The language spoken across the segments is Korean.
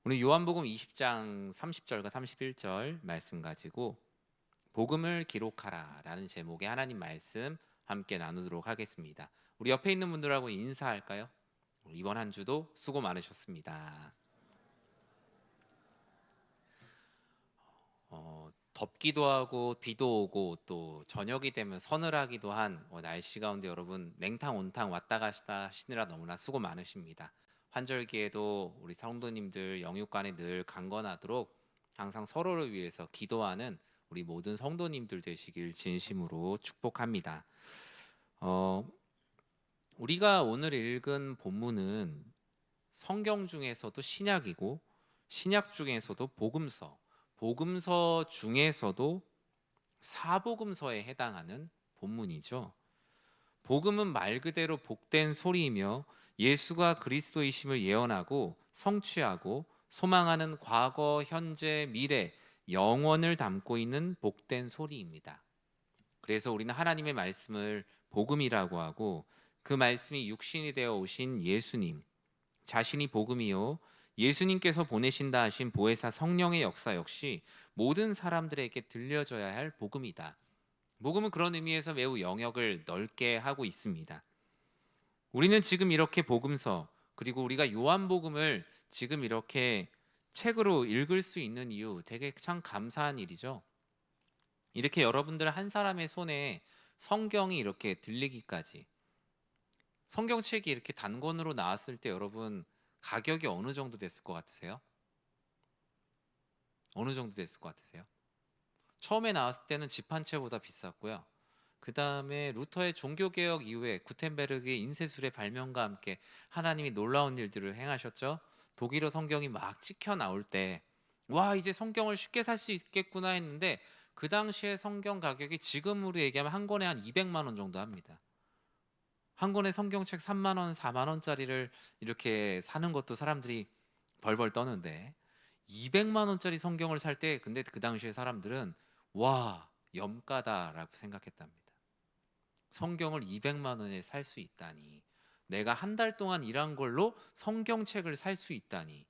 오늘 요한복음 20장 30절과 31절 말씀 가지고 복음을 기록하라라는 제목의 하나님 말씀 함께 나누도록 하겠습니다. 우리 옆에 있는 분들하고 인사할까요? 이번 한 주도 수고 많으셨습니다. 덥기도 하고 비도 오고 또 저녁이 되면 서늘하기도 한 날씨 가운데 여러분 냉탕 온탕 왔다 갔다 하시느라 너무나 수고 많으십니다. 환절기에도 우리 성도님들 영육간에 늘 강건하도록 항상 서로를 위해서 기도하는 우리 모든 성도님들 되시길 진심으로 축복합니다. 어, 우리가 오늘 읽은 본문은 성경 중에서도 신약이고 신약 중에서도 복음서 중에서도 사복음서에 해당하는 본문이죠. 복음은 말 그대로 복된 소리이며 예수가 그리스도이심을 예언하고 성취하고 소망하는 과거, 현재, 미래, 영원을 담고 있는 복된 소리입니다. 그래서 우리는 하나님의 말씀을 복음이라고 하고 그 말씀이 육신이 되어 오신 예수님, 자신이 복음이요 예수님께서 보내신다 하신 보혜사 성령의 역사 역시 모든 사람들에게 들려져야 할 복음이다. 복음은 그런 의미에서 매우 영역을 넓게 하고 있습니다. 우리는 지금 이렇게 복음서 그리고 우리가 요한복음을 지금 이렇게 책으로 읽을 수 있는 이유 되게 참 감사한 일이죠. 이렇게 여러분들 한 사람의 손에 성경이 이렇게 들리기까지, 성경책이 이렇게 단권으로 나왔을 때 여러분 가격이 어느 정도 됐을 것 같으세요? 어느 정도 됐을 것 같으세요? 처음에 나왔을 때는 집 한 채보다 비쌌고요. 그 다음에 루터의 종교개혁 이후에 구텐베르그의 인쇄술의 발명과 함께 하나님이 놀라운 일들을 행하셨죠. 독일어 성경이 막 찍혀 나올 때 와, 이제 성경을 쉽게 살 수 있겠구나 했는데 그 당시에 성경 가격이 지금으로 얘기하면 한 권에 한 200만 원 정도 합니다. 한 권의 성경책 3만 원, 4만 원짜리를 이렇게 사는 것도 사람들이 벌벌 떠는데 200만 원짜리 성경을 살 때 근데 그 당시에 사람들은 와, 염가다라고 생각했답니다. 성경을 200만 원에 살 수 있다니, 내가 한 달 동안 일한 걸로 성경책을 살 수 있다니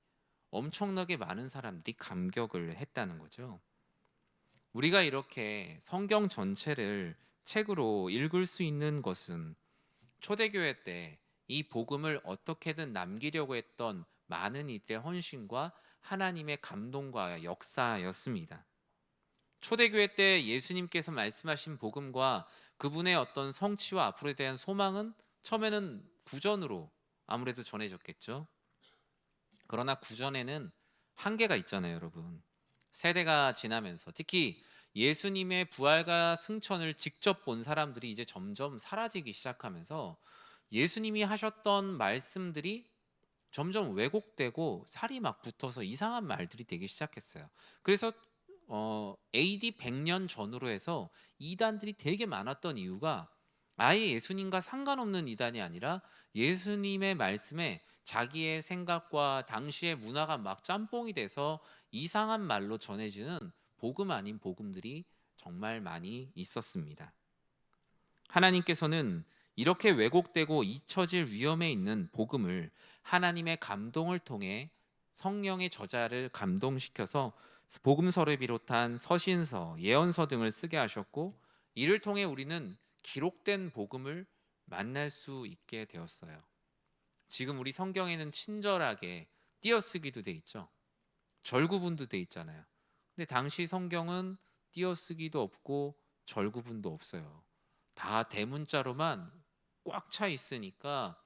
엄청나게 많은 사람들이 감격을 했다는 거죠. 우리가 이렇게 성경 전체를 책으로 읽을 수 있는 것은 초대교회 때 이 복음을 어떻게든 남기려고 했던 많은 이들의 헌신과 하나님의 감동과 역사였습니다. 초대교회 때 예수님께서 말씀하신 복음과 그분의 어떤 성취와 앞으로에 대한 소망은 처음에는 구전으로 아무래도 전해졌겠죠. 그러나 구전에는 한계가 있잖아요, 여러분. 세대가 지나면서 특히 예수님의 부활과 승천을 직접 본 사람들이 이제 점점 사라지기 시작하면서 예수님이 하셨던 말씀들이 점점 왜곡되고 살이 막 붙어서 이상한 말들이 되기 시작했어요. 그래서 AD 100년 전으로 해서 이단들이 되게 많았던 이유가 아예 예수님과 상관없는 이단이 아니라 예수님의 말씀에 자기의 생각과 당시의 문화가 막 짬뽕이 돼서 이상한 말로 전해지는 복음 아닌 복음들이 정말 많이 있었습니다. 하나님께서는 이렇게 왜곡되고 잊혀질 위험에 있는 복음을 하나님의 감동을 통해 성령의 저자를 감동시켜서 복음서를 비롯한 서신서, 예언서 등을 쓰게 하셨고 이를 통해 우리는 기록된 복음을 만날 수 있게 되었어요. 지금 우리 성경에는 친절하게 띄어쓰기도 돼 있죠. 절구분도 돼 있잖아요. 근데 당시 성경은 띄어쓰기도 없고 절구분도 없어요. 다 대문자로만 꽉 차 있으니까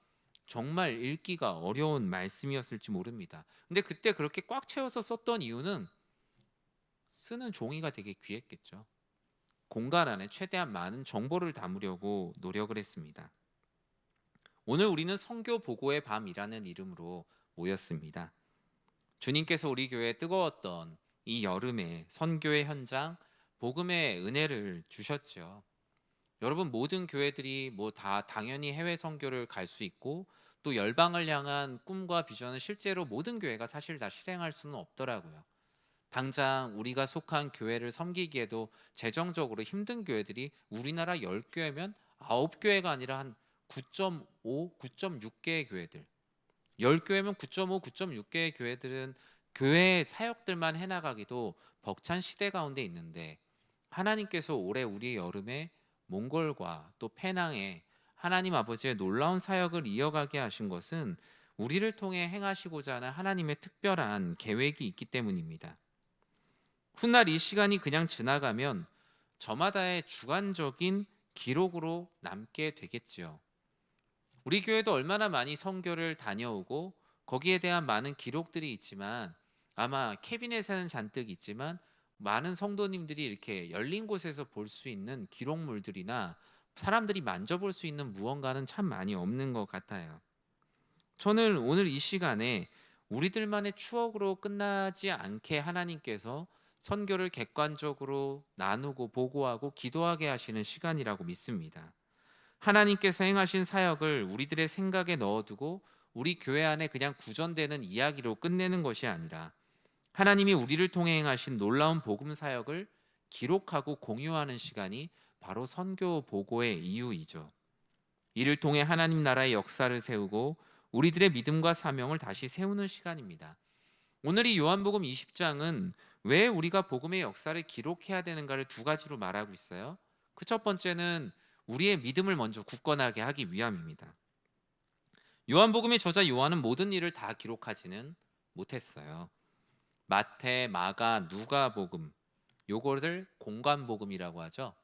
정말 읽기가 어려운 말씀이었을지 모릅니다. 근데 그때 그렇게 꽉 채워서 썼던 이유는 쓰는 종이가 되게 귀했겠죠. 공간 안에 최대한 많은 정보를 담으려고 노력을 했습니다. 오늘 우리는 선교 보고의 밤이라는 이름으로 모였습니다. 주님께서 우리 교회에 뜨거웠던 이 여름에 선교의 현장, 복음의 은혜를 주셨죠. 여러분 모든 교회들이 뭐 다 당연히 해외 선교를 갈 수 있고 또 열방을 향한 꿈과 비전을 실제로 모든 교회가 사실 다 실행할 수는 없더라고요. 당장 우리가 속한 교회를 섬기기에도 재정적으로 힘든 교회들이 우리나라 10교회면 9교회가 아니라 한 9.5, 9.6개의 교회들, 10교회면 9.5, 9.6개의 교회들은 교회 사역들만 해나가기도 벅찬 시대 가운데 있는데, 하나님께서 올해 우리 여름에 몽골과 또 페낭에 하나님 아버지의 놀라운 사역을 이어가게 하신 것은 우리를 통해 행하시고자 하는 하나님의 특별한 계획이 있기 때문입니다. 훗날 이 시간이 그냥 지나가면 저마다의 주관적인 기록으로 남게 되겠지요. 우리 교회도 얼마나 많이 선교를 다녀오고 거기에 대한 많은 기록들이 있지만, 아마 캐비넷에는 잔뜩 있지만 많은 성도님들이 이렇게 열린 곳에서 볼 수 있는 기록물들이나 사람들이 만져볼 수 있는 무언가는 참 많이 없는 것 같아요. 저는 오늘 이 시간에 우리들만의 추억으로 끝나지 않게 하나님께서 선교를 객관적으로 나누고 보고하고 기도하게 하시는 시간이라고 믿습니다. 하나님께서 행하신 사역을 우리들의 생각에 넣어두고 우리 교회 안에 그냥 구전되는 이야기로 끝내는 것이 아니라, 하나님이 우리를 통해 행하신 놀라운 복음 사역을 기록하고 공유하는 시간이 바로 선교 보고의 이유이죠. 이를 통해 하나님 나라의 역사를 세우고 우리들의 믿음과 사명을 다시 세우는 시간입니다. 오늘 이 요한복음 20장은 왜 우리가 복음의 역사를 기록해야 되는가를 두 가지로 말하고 있어요. 그 첫 번째는 우리의 믿음을 먼저 굳건하게 하기 위함입니다. 요한복음의 저자 요한은 모든 일을 다 기록하지는 못했어요. 마태, 마가, 누가복음, 요거를 공관복음이라고 하죠.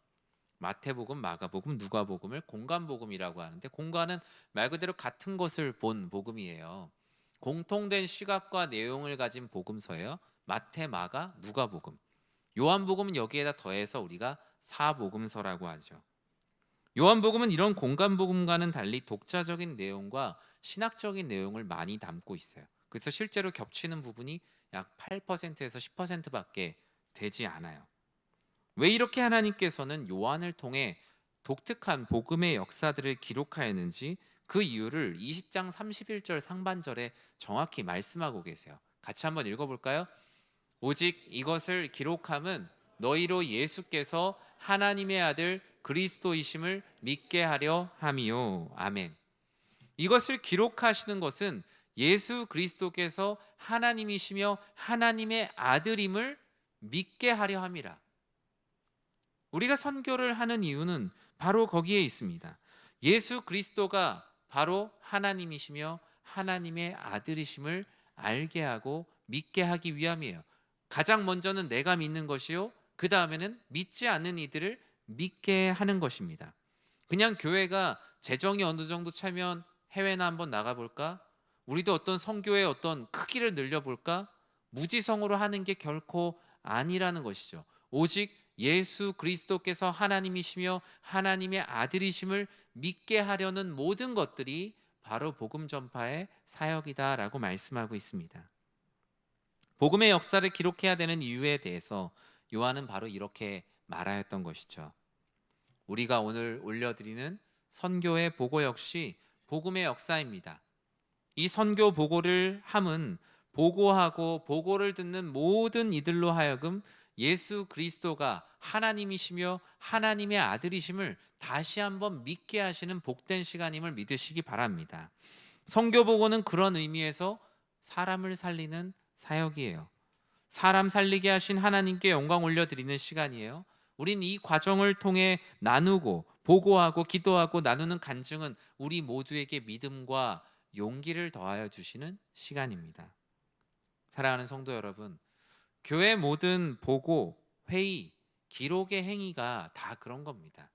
마태복음, 마가복음, 누가복음을 공관복음이라고 하는데, 공관은 말 그대로 같은 것을 본 복음이에요. 공통된 시각과 내용을 가진 복음서예요. 마태, 마가, 누가복음. 요한복음은 여기에다 더해서 우리가 사복음서라고 하죠. 요한복음은 이런 공관복음과는 달리 독자적인 내용과 신학적인 내용을 많이 담고 있어요. 그래서 실제로 겹치는 부분이 약 8%에서 10%밖에 되지 않아요. 왜 이렇게 하나님께서는 요한을 통해 독특한 복음의 역사들을 기록하였는지 그 이유를 20장 31절 상반절에 정확히 말씀하고 계세요. 같이 한번 읽어볼까요? 오직 이것을 기록함은 너희로 예수께서 하나님의 아들 그리스도이심을 믿게 하려 함이요. 아멘. 이것을 기록하시는 것은 예수 그리스도께서 하나님이시며 하나님의 아들임을 믿게 하려 함이라. 우리가 선교를 하는 이유는 바로 거기에 있습니다. 예수 그리스도가 바로 하나님이시며 하나님의 아들이심을 알게 하고 믿게 하기 위함이에요. 가장 먼저는 내가 믿는 것이요, 그 다음에는 믿지 않는 이들을 믿게 하는 것입니다. 그냥 교회가 재정이 어느 정도 차면 해외나 한번 나가볼까? 우리도 어떤 선교의 어떤 크기를 늘려볼까? 무지성으로 하는 게 결코 아니라는 것이죠. 오직 예수 그리스도께서 하나님이시며 하나님의 아들이심을 믿게 하려는 모든 것들이 바로 복음 전파의 사역이다라고 말씀하고 있습니다. 복음의 역사를 기록해야 되는 이유에 대해서 요한은 바로 이렇게 말하였던 것이죠. 우리가 오늘 올려드리는 선교의 보고 역시 복음의 역사입니다. 이 선교 보고를 함은 보고하고 보고를 듣는 모든 이들로 하여금 예수 그리스도가 하나님이시며 하나님의 아들이심을 다시 한번 믿게 하시는 복된 시간임을 믿으시기 바랍니다. 선교 보고는 그런 의미에서 사람을 살리는 사역이에요. 사람 살리게 하신 하나님께 영광 올려드리는 시간이에요. 우린 이 과정을 통해 나누고 보고하고 기도하고 나누는 간증은 우리 모두에게 믿음과 용기를 더하여 주시는 시간입니다. 사랑하는 성도 여러분, 교회 모든 보고, 회의, 기록의 행위가 다 그런 겁니다.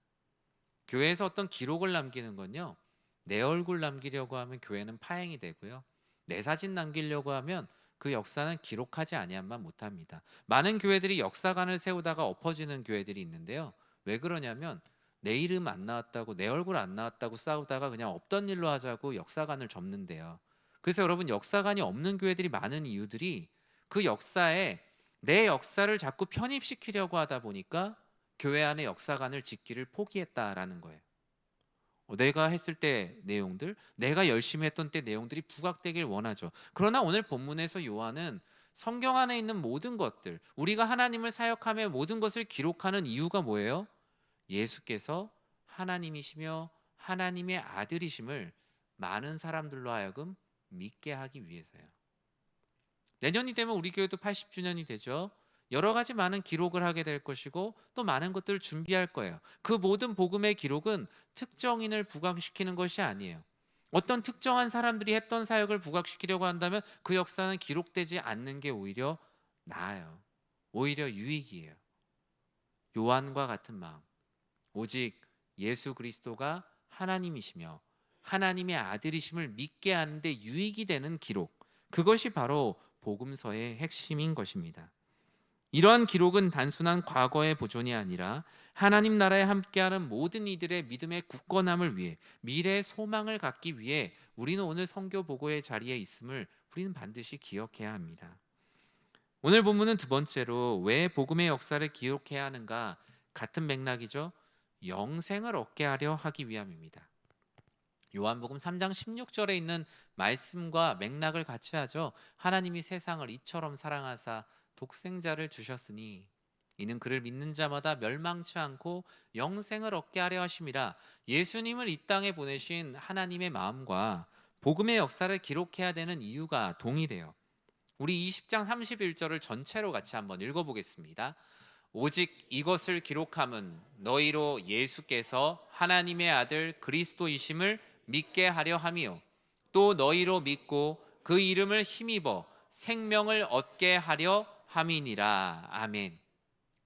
교회에서 어떤 기록을 남기는 건요, 내 얼굴 남기려고 하면 교회는 파행이 되고요, 내 사진 남기려고 하면 그 역사는 기록하지 아니함만 못합니다. 많은 교회들이 역사관을 세우다가 엎어지는 교회들이 있는데요, 왜 그러냐면 내 이름 안 나왔다고, 내 얼굴 안 나왔다고 싸우다가 그냥 없던 일로 하자고 역사관을 접는데요. 그래서 여러분, 역사관이 없는 교회들이 많은 이유들이 그 역사에 내 역사를 자꾸 편입시키려고 하다 보니까 교회 안에 역사관을 짓기를 포기했다라는 거예요. 내가 했을 때 내용들, 내가 열심히 했던 때 내용들이 부각되길 원하죠. 그러나 오늘 본문에서 요한은 성경 안에 있는 모든 것들, 우리가 하나님을 사역하며 모든 것을 기록하는 이유가 뭐예요? 예수께서 하나님이시며 하나님의 아들이심을 많은 사람들로 하여금 믿게 하기 위해서요. 내년이 되면 우리 교회도 80주년이 되죠. 여러 가지 많은 기록을 하게 될 것이고 또 많은 것들을 준비할 거예요. 그 모든 복음의 기록은 특정인을 부각시키는 것이 아니에요. 어떤 특정한 사람들이 했던 사역을 부각시키려고 한다면 그 역사는 기록되지 않는 게 오히려 나아요. 오히려 유익이에요. 요한과 같은 마음. 오직 예수 그리스도가 하나님이시며 하나님의 아들이심을 믿게 하는데 유익이 되는 기록. 그것이 바로 복음서의 핵심인 것입니다. 이러한 기록은 단순한 과거의 보존이 아니라 하나님 나라에 함께하는 모든 이들의 믿음의 굳건함을 위해, 미래의 소망을 갖기 위해 우리는 오늘 선교 보고의 자리에 있음을 우리는 반드시 기억해야 합니다. 오늘 본문은 두 번째로 왜 복음의 역사를 기록해야 하는가, 같은 맥락이죠. 영생을 얻게 하려 하기 위함입니다. 요한복음 3장 16절에 있는 말씀과 맥락을 같이 하죠. 하나님이 세상을 이처럼 사랑하사 독생자를 주셨으니 이는 그를 믿는 자마다 멸망치 않고 영생을 얻게 하려 하심이라. 예수님을 이 땅에 보내신 하나님의 마음과 복음의 역사를 기록해야 되는 이유가 동일해요. 우리 20장 31절을 전체로 같이 한번 읽어보겠습니다. 오직 이것을 기록함은 너희로 예수께서 하나님의 아들 그리스도이심을 믿게 하려 함이요 또 너희로 믿고 그 이름을 힘입어 생명을 얻게 하려 함이니라. 아멘.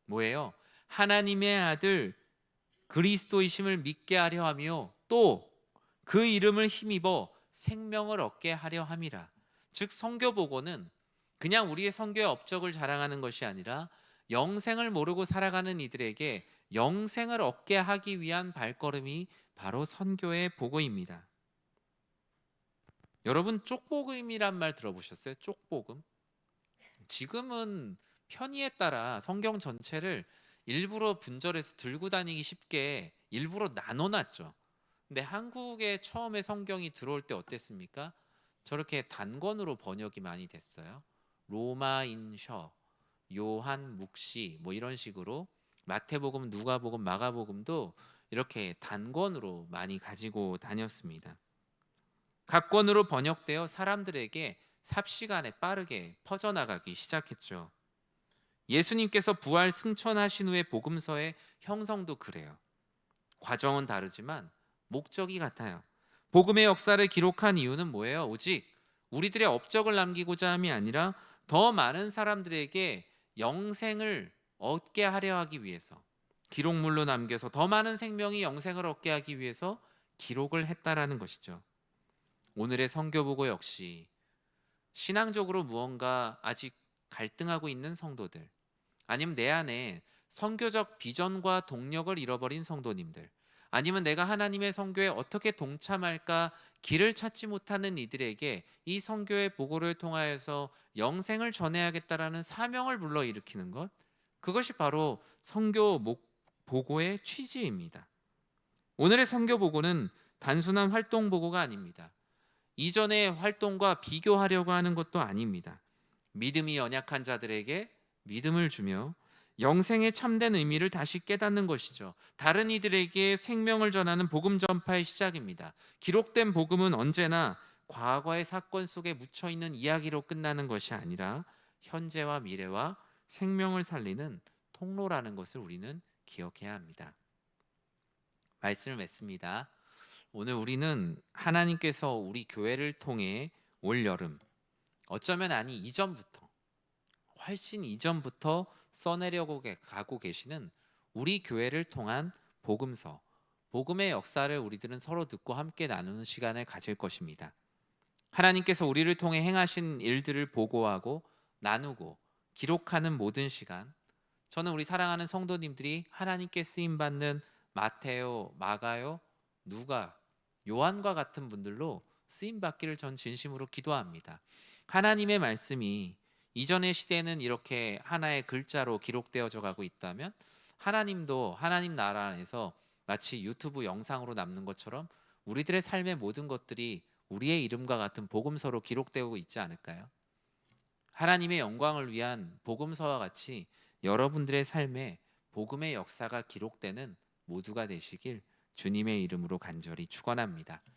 뭐예요? 하나님의 아들 그리스도이심을 믿게 하려 하며 또 그 이름을 힘입어 생명을 얻게 하려 함이라. 즉 선교 보고는 그냥 우리의 선교의 업적을 자랑하는 것이 아니라 영생을 모르고 살아가는 이들에게 영생을 얻게 하기 위한 발걸음이 바로 선교의 보고입니다. 여러분 쪽복음이란 말 들어보셨어요? 쪽복음? 지금은 편의에 따라 성경 전체를 일부러 분절해서 들고 다니기 쉽게 일부러 나눠놨죠. 근데 한국에 처음에 성경이 들어올 때 어땠습니까? 저렇게 단권으로 번역이 많이 됐어요. 로마인셔, 요한 묵시 뭐 이런 식으로 마태복음, 누가복음, 마가복음도 이렇게 단권으로 많이 가지고 다녔습니다. 각 권으로 번역되어 사람들에게 삽시간에 빠르게 퍼져나가기 시작했죠. 예수님께서 부활 승천하신 후의 복음서의 형성도 그래요. 과정은 다르지만 목적이 같아요. 복음의 역사를 기록한 이유는 뭐예요? 오직 우리들의 업적을 남기고자 함이 아니라 더 많은 사람들에게 영생을 얻게 하려 하기 위해서, 기록물로 남겨서 더 많은 생명이 영생을 얻게 하기 위해서 기록을 했다라는 것이죠. 오늘의 선교보고 역시 신앙적으로 무언가 아직 갈등하고 있는 성도들, 아니면 내 안에 선교적 비전과 동력을 잃어버린 성도님들, 아니면 내가 하나님의 선교에 어떻게 동참할까 길을 찾지 못하는 이들에게 이 선교의 보고를 통하여서 영생을 전해야겠다라는 사명을 불러일으키는 것, 그것이 바로 선교 보고의 취지입니다. 오늘의 선교 보고는 단순한 활동 보고가 아닙니다. 이전의 활동과 비교하려고 하는 것도 아닙니다. 믿음이 연약한 자들에게 믿음을 주며 영생의 참된 의미를 다시 깨닫는 것이죠. 다른 이들에게 생명을 전하는 복음 전파의 시작입니다. 기록된 복음은 언제나 과거의 사건 속에 묻혀있는 이야기로 끝나는 것이 아니라 현재와 미래와 생명을 살리는 통로라는 것을 우리는 기억해야 합니다. 말씀을 맺습니다. 오늘 우리는 하나님께서 우리 교회를 통해 올 여름, 어쩌면 아니 이전부터, 훨씬 이전부터 써내려고 가고 계시는 우리 교회를 통한 복음서, 복음의 역사를 우리들은 서로 듣고 함께 나누는 시간을 가질 것입니다. 하나님께서 우리를 통해 행하신 일들을 보고하고 나누고 기록하는 모든 시간, 저는 우리 사랑하는 성도님들이 하나님께 쓰임받는 마테오, 마가요, 누가, 요한과 같은 분들로 쓰임받기를 전 진심으로 기도합니다. 하나님의 말씀이 이전의 시대에는 이렇게 하나의 글자로 기록되어져 가고 있다면 하나님도 하나님 나라 안에서 마치 유튜브 영상으로 남는 것처럼 우리들의 삶의 모든 것들이 우리의 이름과 같은 복음서로 기록되고 있지 않을까요? 하나님의 영광을 위한 복음서와 같이 여러분들의 삶에 복음의 역사가 기록되는 모두가 되시길 주님의 이름으로 간절히 축원합니다.